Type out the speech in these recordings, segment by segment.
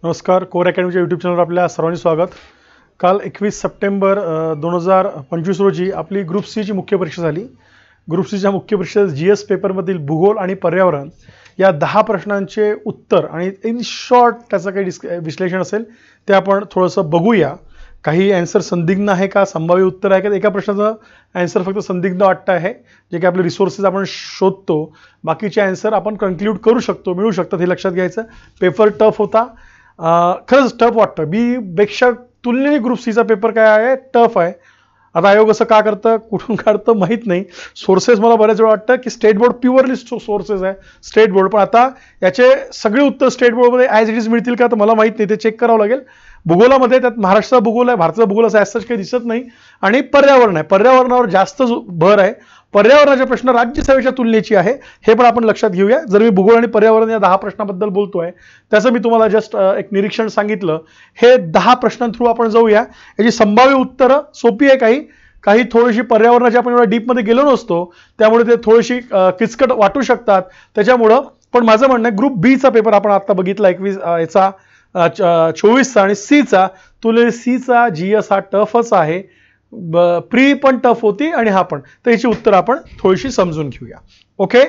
नमस्कार. Core अकॅडमीच्या YouTube चॅनलवर आपल्या सर्वांचे स्वागत. काल 21 सप्टेंबर 2025 रोजी आपली ग्रुप सी ची मुख्य परीक्षा झाली. ग्रुप सीच्या मुख्य परीक्षेत GS पेपरमधील भूगोल आणि पर्यावरण या 10 प्रश्नांचे उत्तर आणि इन शॉर्ट त्याचं काही विश्लेषण असेल ते आपण थोडंसं बघूया. काही आन्सर संदिग्ध आहे का, संभाव्य उत्तर आहे का, एका प्रश्नाचं आन्सर फक्त संदिग्ध वाटतं आहे, जे काही आपले रिसोर्सेस आपण शोधतो, बाकीचे आन्सर आपण कन्क्लूड करू शकतो, मिळू शकतात, हे लक्षात घ्यायचं. पेपर टफ होता, खरंच टफ वाटतं. बी पेक्षा तुलनेने ग्रुप सीचा पेपर काय आहे, टफ आहे. आता आयोग असं का करतं, कुठून काढतं माहीत नाही. सोर्सेस मला बऱ्याच वेळा वाटतं की स्टेट बोर्ड प्युअरली सोर्सेस आहे स्टेट बोर्ड, पण आता याचे सगळे उत्तर स्टेट बोर्डमध्ये ॲज इट इज मिळतील का तर मला माहीत नाही, ते चेक करावं लागेल. भूगोलामध्ये त्यात महाराष्ट्राचा भूगोल आहे, भारताचा भूगोल असं ॲज काही दिसत नाही. आणि पर्यावरण आहे, पर्यावरणावर जास्त भर आहे. पर्यावरणाचे प्रश्न राज्यसेवेच्या तुलनेची आहे, हे पण आपण लक्षात घेऊया. जर मी भूगोल आणि पर्यावरण या 10 प्रश्नाबद्दल बोलतोय, त्याचं मी तुम्हाला जस्ट एक निरीक्षण सांगितलं. हे 10 प्रश्नांथ्रू आपण जाऊया. याची संभाव्य उत्तरं सोपी आहे, काही थोडीशी पर्यावरणाची आपण एवढ्या डीपमध्ये गेलो नसतो, त्यामुळे ते थोडीशी किचकट वाटू शकतात. त्याच्यामुळं पण माझं म्हणणं आहे, ग्रुप बीचा पेपर आपण आता बघितला 21 याचा 24चा आणि सीचा तुलनेने सीचा GS हा टफच आहे. प्री पण टफ होती आणि हा पण, तर याची उत्तर आपण थोडीशी समजून घेऊया. ओके,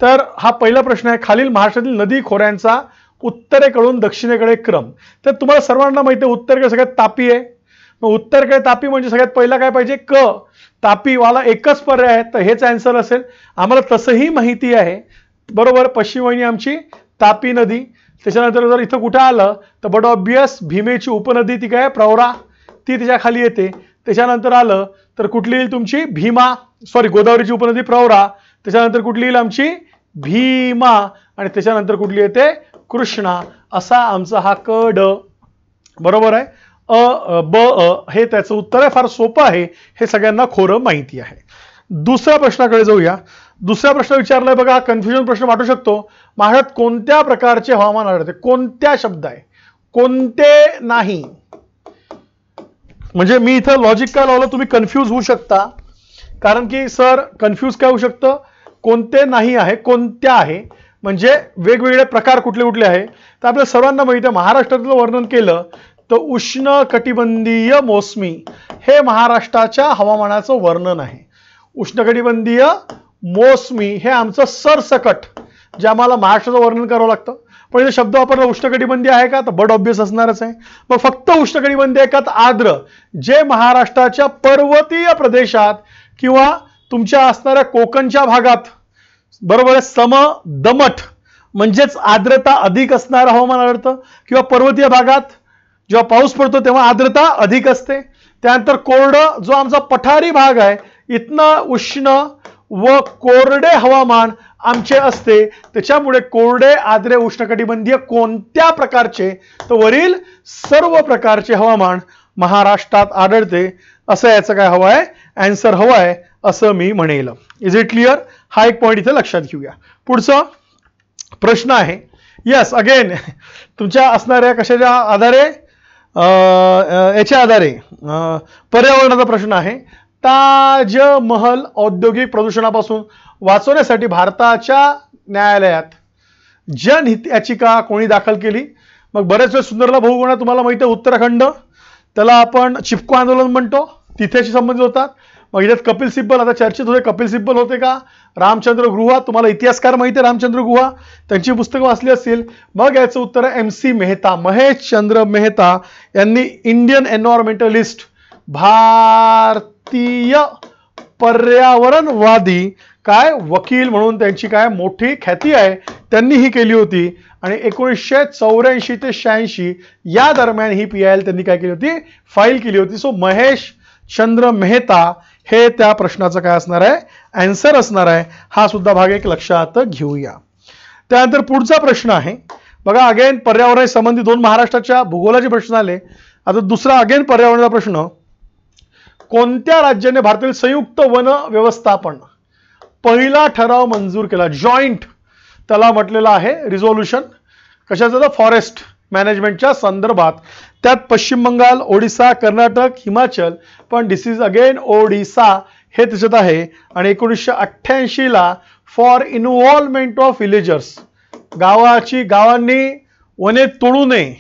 तर हा पहिला प्रश्न आहे, खालील महाराष्ट्रातील नदी खोऱ्यांचा उत्तरेकडून दक्षिणेकडे क्रम. तर तुम्हाला सर्वांना माहिती आहे उत्तरेकडे सगळ्यात तापी आहे. मग उत्तरेकडे तापी म्हणजे सगळ्यात पहिला काय पाहिजे, क. तापीवाला एकच पर्याय आहे, तर हेच आन्सर असेल. आम्हाला तसंही माहिती आहे, बरोबर. पश्चिम वाहिनी आमची तापी नदी. त्याच्यानंतर जर इथं कुठं आलं तर बट ऑब्वियस भीमेची उपनदी ती काय प्रवरा, ती त्याच्या खाली येते. त्याच्यानंतर आलं तर कुठली येईल तुमची गोदावरीची उपनदी प्रवरा. त्याच्यानंतर कुठली येईल आमची भीमा आणि त्याच्यानंतर कुठली येते कृष्णा. असा आमचा हा क ड बरोबर आहे. ब हे त्याचं उत्तर आहे. फार सोपं आहे, हे सगळ्यांना खोरं माहिती आहे. दुसऱ्या प्रश्नाकडे जाऊया. दुसरा प्रश्न विचारलाय बघा, हा कन्फ्युजन प्रश्न वाटू शकतो. महाराष्ट्रात कोणत्या प्रकारचे हवामान आढळते, कोणत्या शब्द आहे, कोणते नाही. म्हणजे मी इथं लॉजिक काय लावलं, तुम्ही कन्फ्यूज होऊ शकता. कारण की सर कन्फ्यूज काय होऊ शकतं, कोणते नाही आहे, कोणत्या आहे, म्हणजे वेगवेगळे प्रकार कुठले कुठले आहे. तर आपल्या सर्वांना माहिती आहे, महाराष्ट्रातलं वर्णन केलं तर उष्ण कटिबंधीय मोसमी हे महाराष्ट्राच्या हवामानाचं वर्णन आहे. उष्णकटिबंधीय मोसमी हे आमचं सरसकट जे आम्हाला महाराष्ट्राचं वर्णन करावं लागतं. पण इथे शब्द वापरला उष्णकटिबंधीय आहे का, तर बड ऑब्वियस असणारच आहे. मग फक्त उष्णकटिबंधीय आहे का, तर आर्द्र जे महाराष्ट्राच्या पर्वतीय प्रदेशात किंवा तुमच्या असणाऱ्या कोकणच्या भागात, बरोबर आहे, समदमट म्हणजेच आर्द्रता अधिक असणारं हवामान आढळतं. किंवा पर्वतीय भागात जेव्हा पाऊस पडतो तेव्हा आर्द्रता अधिक असते. त्यानंतर कोरडं जो आमचा पठारी भाग आहे, इथनं उष्ण व कोरडे हवामान आमचे असते. त्याच्यामुळे कोरडे आर्द्र उष्णकटिबंधीय कोणत्या प्रकारचे, तर वरील सर्व प्रकारचे हवामान महाराष्ट्रात आढळते. असं याचं काय हवं आहे, आन्सर हवं आहे असं मी म्हणेल. Is it clear. हा एक पॉईंट इथे लक्षात घेऊया. पुढचा प्रश्न आहे, यस अगेन तुमच्या असणाऱ्या कशाच्या आधारे, याच्या आधारे पर्यावरणाचा प्रश्न आहे. ताजमहल औद्योगिक प्रदूषणापासून वाचवण्यासाठी भारताच्या न्यायालयात जनहित याचिका कोणी दाखल केली. मग बरेच वेळ सुंदरला बहुगुणा तुम्हाला माहिती आहे, उत्तराखंड, त्याला आपण चिपको आंदोलन म्हणतो, तिथेशी संबंधित होतात. मग इथे कपिल सिब्बल आता चर्चेत होते, कपिल सिब्बल होते का, रामचंद्र गुहा, तुम्हाला इतिहासकार माहिती आहे रामचंद्र गुहा, त्यांची पुस्तकं वाचली असतील. मग याचं उत्तर आहे MC मेहता, महेशचंद्र मेहता यांनी इंडियन एन्व्हायरमेंटलिस्ट, भारतीय पर्यावरणवादी काय वकील म्हणून त्यांची काय मोठी ख्याती आहे, त्यांनी ही केली होती. आणि 1984 ते 86 या दरम्यान ही PIL त्यांनी काय केली होती, फाईल केली होती. सो महेशचंद्र मेहता हे त्या प्रश्नाचं काय असणार आहे, आन्सर असणार आहे. हा सुद्धा भाग एक लक्षात घेऊया. त्यानंतर पुढचा प्रश्न आहे बघा, अगेन पर्यावरण संबंधी 2 महाराष्ट्राच्या भूगोलाचे प्रश्न आले. आता दुसरा अगेन पर्यावरणाचा प्रश्न, कोणत्या राज्याने भारतातील संयुक्त वन व्यवस्थापन पहिला ठराव मंजूर केला, जॉईंट त्याला म्हटलेलं आहे रिझोल्युशन, कशाचं, फॉरेस्ट मॅनेजमेंटच्या संदर्भात. त्यात पश्चिम बंगाल, ओडिसा, कर्नाटक, हिमाचल, पण दिस इज अगेन ओडिसा हे त्याच्यात आहे. आणि 1988ला फॉर इन्व्हॉल्वमेंट ऑफ विलेजर्स, गावांनी वने तोडू नये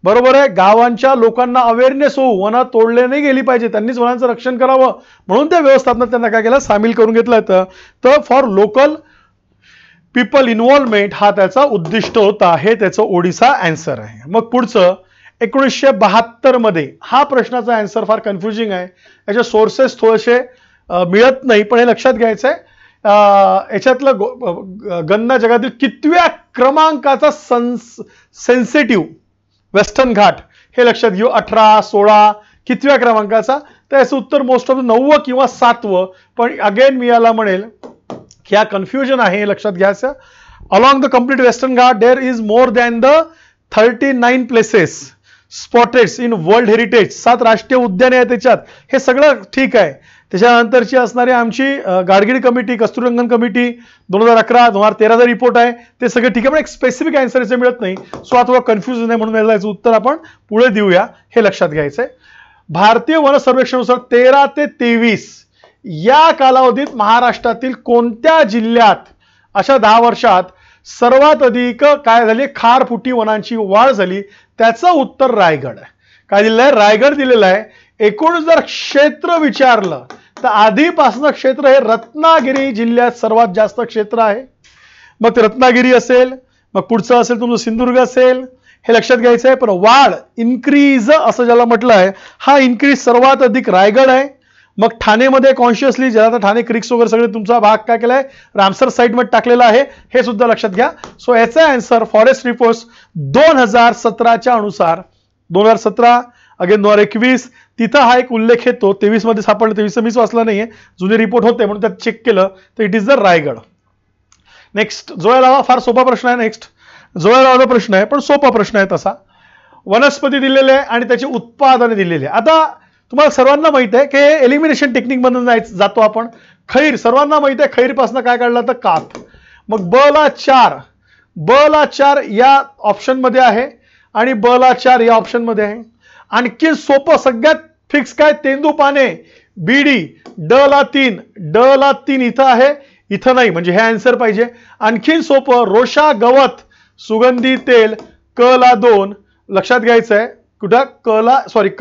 बरोबर आहे. गावांच्या लोकांना अवेअरनेस होऊ, वनं तोडले नाही गेली पाहिजे, त्यांनीच वनांचं रक्षण करावं, म्हणून त्या व्यवस्थापनात त्यांना काय केलं, सामील करून घेतलं होतं. तर फॉर लोकल पीपल इन्व्हॉल्वमेंट हा त्याचा उद्दिष्ट होता. हे त्याचं ओडिसा आन्सर आहे. मग पुढचं 1972 मध्ये हा प्रश्नाचा आन्सर फार कन्फ्युजिंग आहे. याचे सोर्सेस थोडेसे मिळत नाही, पण हे लक्षात घ्यायचं आहे. याच्यातलं गन्ना जगातील कितव्या क्रमांकाचा सेन्सिटिव्ह वेस्टर्न घाट हे लक्षात घेऊ. 18, 16 कितव्या क्रमांकाचा. तर याचं उत्तर मोस्ट ऑफ 9वं किंवा 7वं. पण अगेन मी याला म्हणेल की हा कन्फ्युजन आहे, हे लक्षात घ्यायचं. Along the complete Western Ghat there is more than the 39 places spotted in world heritage. 7 राष्ट्रीय उद्याने आहेत त्याच्यात. हे सगळं ठीक आहे. त्याच्यानंतरची असणारी आमची गाडगीळ कमिटी, कस्तुररंगन कमिटी 2011, 2013चा रिपोर्ट आहे, ते सगळे ठीक आहे. पण एक स्पेसिफिक आन्सर याचे मिळत नाही. सो आता थोडा कन्फ्युजन आहे, म्हणून याचं उत्तर आपण पुढे देऊया, हे लक्षात घ्यायचंय. भारतीय वन सर्वेक्षणानुसार 13 ते 23 या कालावधीत महाराष्ट्रातील कोणत्या जिल्ह्यात अशा 10 वर्षात सर्वात अधिक काय झाली, खारफुटी वनांची वाढ झाली? त्याचं उत्तर रायगड आहे. काय दिलेलं आहे? रायगड दिलेलं आहे. एकूण जर क्षेत्र विचारलं तर आधीपासून क्षेत्र हे रत्नागिरी जिल्ह्यात सर्वात जास्त क्षेत्र आहे. मग ते रत्नागिरी असेल, मग पुढचं असेल तुमचं सिंधुदुर्ग असेल, हे लक्षात घ्यायचं आहे. पण वाढ इन्क्रीज असं ज्याला म्हटलं आहे, हा इन्क्रीज सर्वात अधिक रायगड आहे. मग ठाणेमध्ये कॉन्शियसली ज्याला आता ठाणे क्रिक्स वगैरे सगळे तुमचा भाग काय केलाय, रामसर साईट मध्ये टाकलेला आहे, हे सुद्धा लक्षात घ्या. सो याचा आन्सर फॉरेस्ट रिपोर्ट्स 2017च्या अनुसार 2017 अगेन 2021 तिथं हा एक उल्लेख येतो. 23 मध्ये सापडलं, 23 मीच वाचला नाहीये, जुने रिपोर्ट होते म्हणून त्यात चेक केलं, तर it is the Raigad. Next Zoya फार सोपा प्रश्न आहे. नेक्स्ट जोया प्रश्न आहे, पण सोपा प्रश्न आहे तसा. वनस्पती दिलेले आहे आणि त्याची उत्पादने दिलेली आहे. आता तुम्हाला सर्वांना माहित आहे की एलिमिनेशन टेक्निक मधून जातो आपण. खैर सर्वांना माहित आहे, खैरपासून काय काढला तर काथ. मग ब ला 4 या ऑप्शन मध्ये आहे आणि ब ला 4 या ऑप्शन मध्ये आहे. आणखी सोपं सगळ्यात फिक्स काय, तेंदूपाने बीडी ड ला 3 इथं आहे, इथं नाही, म्हणजे हे आन्सर पाहिजे. आणखीन सोपं रोशा गवत सुगंधी तेल क ला 2 लक्षात घ्यायचं आहे. कुठं क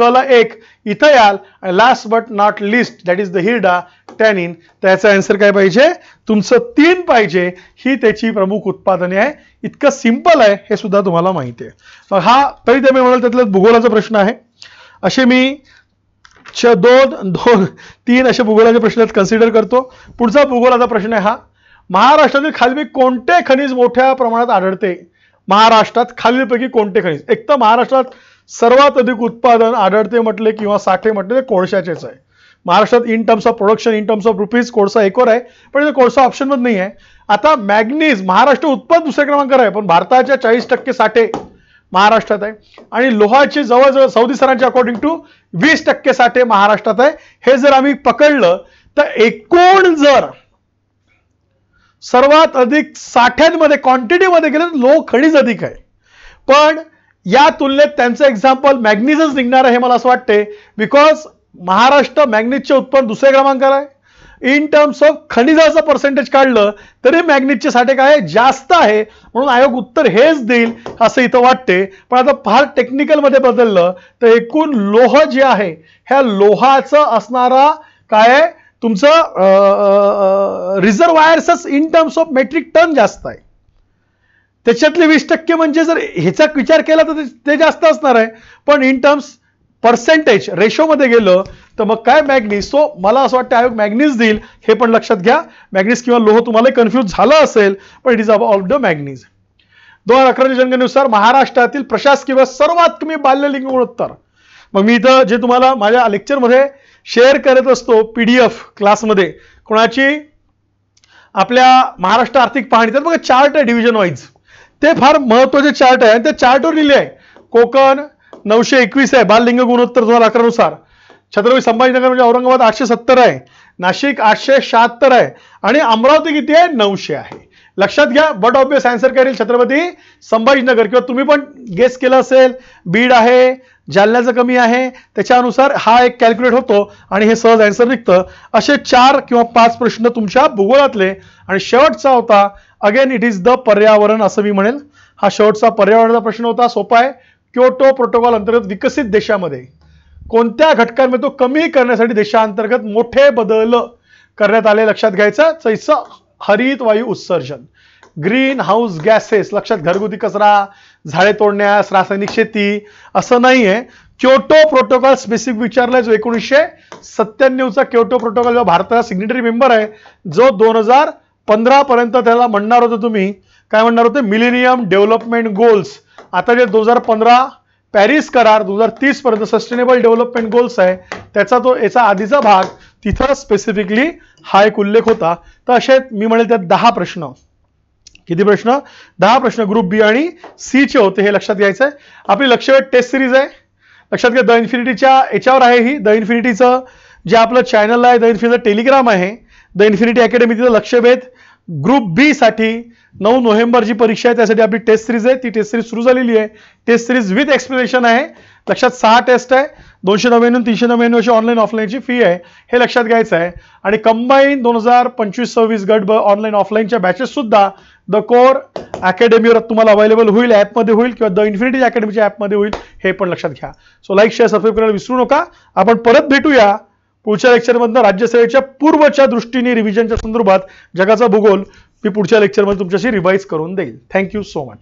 ला 1 इथं याल. आणि last but not least that is the हिरडा टॅनिन. त्याचा आन्सर काय पाहिजे, तुमचं 3 पाहिजे. ही त्याची प्रमुख उत्पादने आहे. इतकं सिंपल आहे, हे सुद्धा तुम्हाला माहिती आहे. मग हा तरी ते मी म्हणाल त्यातलं भूगोलाचा प्रश्न आहे. असे मी 2-3 असे भूगोलाचे प्रश्न कन्सिडर करतो. पुढचा भूगोलाचा प्रश्न आहे हा, महाराष्ट्रातील खालीलपैकी कोणते खनिज मोठ्या प्रमाणात आढळते? महाराष्ट्रात खालीलपैकी कोणते खनिज? एक तर महाराष्ट्रात सर्वात अधिक उत्पादन आढळते म्हटले किंवा साठे म्हटले ते कोळशाचेच आहे. महाराष्ट्रात in terms of production, in terms of rupees कोळसा एकवर आहे, पण कोळसा ऑप्शन मध्ये नाही आहे. आता मॅग्नीज महाराष्ट्र उत्पादन दुसऱ्या क्रमांकावर आहे, पण भारताच्या 40% साठे महाराष्ट्रात आहे. आणि लोहाचे जवळजवळ सौदी सरांच्या अकॉर्डिंग टू 20% साठे महाराष्ट्रात आहे. हे जर आम्ही पकडलं तर एकूण जर सर्वात अधिक साठ्यांमध्ये क्वांटिटीमध्ये गेलं तर लोह खनिज अधिक आहे. पण या तुलनेत त्यांचं एक्झाम्पल मॅग्नीजच निघणार आहे मला असं वाटते, बिकॉज महाराष्ट्र मॅग्नीजचे उत्पन्न दुसऱ्या क्रमांकावर आहे. इन टर्म्स ऑफ खनिजाचं पर्सेंटेज काढलं तरी मॅग्नीजचे साठे काय जास्त आहे, म्हणून आयोग उत्तर हेच देईल असं इथं वाटते. पण आता फार टेक्निकल मध्ये बदललं तर एकूण लोह जे आहे ह्या लोहाचं असणारा काय तुमचं रिझर्वायर्सच in terms of metric ton जास्त आहे. त्याच्यातले 20% म्हणजे जर ह्याचा विचार केला तर ते जास्त असणार आहे. पण इन टर्म्स पर्सेंटेज रेशो मध्ये गेलं तर मग काय मॅग्नीज. सो मला असं वाटतं आयोग मॅग्नीज देईल, हे पण लक्षात घ्या. मॅग्नीज किंवा लोह तुम्हाला कन्फ्यूज झालं असेल, पण it is about the manganese. 2011च्या जनगणनेनुसार महाराष्ट्रातील प्रशासकीय सर्वात कमी बाल्यलिंग गुणोत्तर. मग मी इथं जे तुम्हाला माझ्या लेक्चरमध्ये शेअर करत असतो पीडीएफ क्लासमध्ये कोणाची आपल्या महाराष्ट्र आर्थिक पाहणी, तर बघा चार्ट आहे डिव्हिजन वाईज. ते फार महत्वाचे चार्ट आहे आणि त्या चार्टवर लिहिले आहे कोकण 921 आहे बाललिंग गुणोत्तर 2011 नुसार. छत्रपती संभाजीनगर म्हणजे औरंगाबाद 870 आहे, नाशिक 876 आहे आणि अमरावती किती आहे 900 आहे. लक्षात घ्या. बट ऑब्वियस आन्सर काय येईल छत्रपती संभाजीनगर, किंवा तुम्ही पण गेस केलं असेल बीड आहे, जालन्याचं कमी आहे, त्याच्यानुसार हा एक कॅल्क्युलेट होतो आणि हे सहज आन्सर निघतं. असे 4 किंवा 5 प्रश्न तुमच्या भूगोलातले. आणि शेवटचा होता अगेन इट इज द पर्यावरण, असं मी म्हणेल. हा शेवटचा पर्यावरणाचा प्रश्न होता, सोपा आहे. क्योटो प्रोटोकॉल अंतर्गत विकसित देशामध्ये कोणत्या घटकांमध्ये तो कमी करण्यासाठी देशांतर्गत मोठे बदल करण्यात आले लक्षात घ्यायचं. जसं हरित वायू उत्सर्जन, ग्रीन हाऊस गॅसेस, लक्षात घरगुती कचरा, झाडे तोडण्यास, रासायनिक शेती, असं नाहीये. क्योटो प्रोटोकॉल स्पेसिफिक विचारलाय जो 1997चा क्योटो प्रोटोकॉल जो भारताचा सिग्नेटरी मेंबर आहे, जो 2015 पर्यंत त्याला म्हणणार होते, तुम्ही काय म्हणणार होते, मिलेनियम डेव्हलपमेंट गोल्स. आता जे 2015 पॅरिस करार 2030 पर्यंत सस्टेनेबल डेव्हलपमेंट गोल्स आहे, त्याचा तो याचा आधीचा भाग, तिथं स्पेसिफिकली हा एक उल्लेख होता. तर असे मी म्हणेल त्यात 10 प्रश्न, किती प्रश्न, 10 प्रश्न ग्रुप बी आणि सी चे होते, हे लक्षात घ्यायचं आहे. आपली लक्षवेध टेस्ट सिरीज आहे, लक्षात घ्या. द इन्फिनिटीच्या याच्यावर आहे ही, द इन्फिनिटीचं जे आपलं चॅनल आहे, द इन्फिनिटीचं टेलिग्राम आहे, द इन्फिनिटी अकॅडमी. तिथं लक्षवेध ग्रुप बी साठी 9 नोव्हेंबरची परीक्षा आहे, त्यासाठी आपली टेस्ट सिरीज आहे, ती टेस्ट सिरीज सुरू झालेली आहे. टेस्ट सिरीज विथ एक्सप्लेनेशन आहे, लक्षात 6 टेस्ट आहे, 299 399 अशी ऑनलाईन ऑफलाईनची फी आहे, हे लक्षात घ्यायचं आहे. आणि कंबाईन 2025-26 गट ऑनलाईन ऑफलाईनच्या बॅचेस सुद्धा द कोर अकॅडमीवर तुम्हाला अवेलेबल होईल, ॲपमध्ये होईल किंवा द इन्फिनिटी अकॅडमीच्या ॲपमध्ये होईल, हे पण लक्षात घ्या. सो लाईक शेअर सबस्क्राईब करायला विसरू नका. आपण परत भेटूया पुढच्या लेक्चरमधनं राज्यसेवेच्या पूर्वच्या दृष्टीने रिव्हिजनच्या संदर्भात जगाचा भूगोल मी पुढच्या लेक्चरमध्ये तुमच्याशी रिवाइज करून देईल. Thank you so much.